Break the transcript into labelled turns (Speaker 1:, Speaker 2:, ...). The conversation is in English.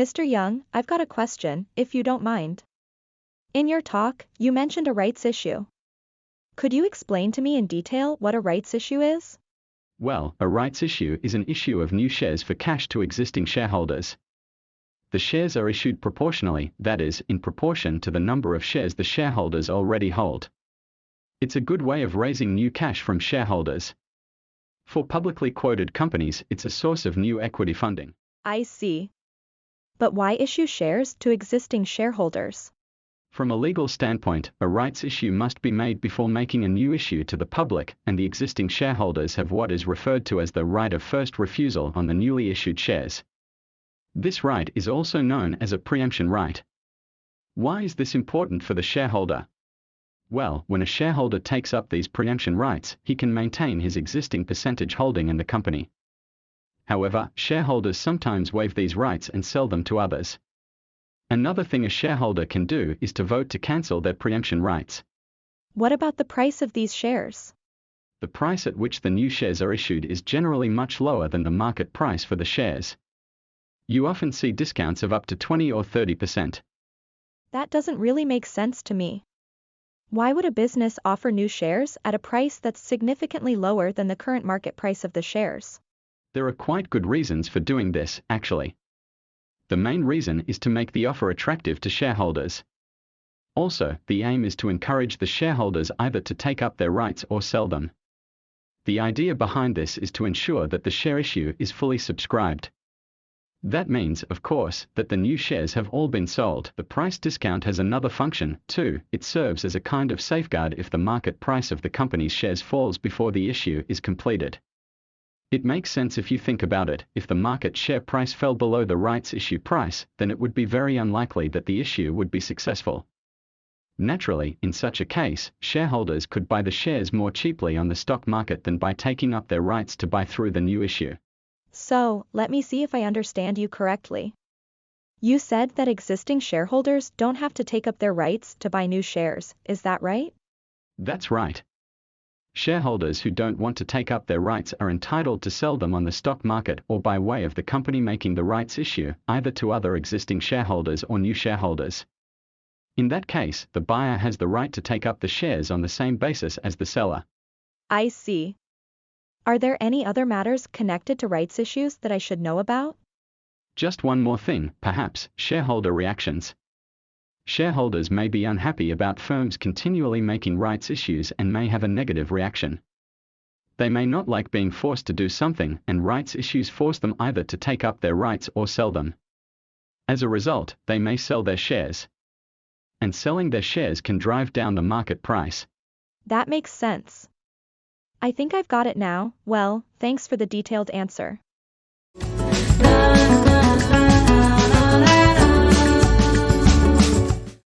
Speaker 1: Mr. Young, I've got a question, if you don't mind. In your talk, you mentioned a rights issue. Could you explain to me in detail what a rights issue is?
Speaker 2: Well, a rights issue is an issue of new shares for cash to existing shareholders. The shares are issued proportionally, that is, in proportion to the number of shares the shareholders already hold. It's a good way of raising new cash from shareholders. For publicly quoted companies, it's a source of new equity funding.
Speaker 1: I see. But why issue shares to existing shareholders?
Speaker 2: From a legal standpoint, a rights issue must be made before making a new issue to the public, and the existing shareholders have what is referred to as the right of first refusal on the newly issued shares. This right is also known as a preemption right. Why is this important for the shareholder? Well, when a shareholder takes up these preemption rights, he can maintain his existing percentage holding in the company. However, shareholders sometimes waive these rights and sell them to others. Another thing a shareholder can do is to vote to cancel their preemption rights.
Speaker 1: What about the price of these shares?
Speaker 2: The price at which the new shares are issued is generally much lower than the market price for the shares. You often see discounts of up to 20 or 30%.
Speaker 1: That doesn't really make sense to me. Why would a business offer new shares at a price that's significantly lower than the current market price of the shares?
Speaker 2: There are quite good reasons for doing this, actually. The main reason is to make the offer attractive to shareholders. Also, the aim is to encourage the shareholders either to take up their rights or sell them. The idea behind this is to ensure that the share issue is fully subscribed. That means, of course, that the new shares have all been sold. The price discount has another function, too. It serves as a kind of safeguard if the market price of the company's shares falls before the issue is completed. It makes sense if you think about it. If the market share price fell below the rights issue price, then it would be very unlikely that the issue would be successful. Naturally, in such a case, shareholders could buy the shares more cheaply on the stock market than by taking up their rights to buy through the new issue.
Speaker 1: So, let me see if I understand you correctly. You said that existing shareholders don't have to take up their rights to buy new shares, is that right?
Speaker 2: That's right. Shareholders who don't want to take up their rights are entitled to sell them on the stock market or by way of the company making the rights issue, either to other existing shareholders or new shareholders. In that case, the buyer has the right to take up the shares on the same basis as the seller.
Speaker 1: I see. Are there any other matters connected to rights issues that I should know about?
Speaker 2: Just one more thing, perhaps, shareholder reactions. Shareholders may be unhappy about firms continually making rights issues and may have a negative reaction. They may not like being forced to do something, and rights issues force them either to take up their rights or sell them. As a result, they may sell their shares. And selling their shares can drive down the market price.
Speaker 1: That makes sense. I think I've got it now. Well, thanks for the detailed answer.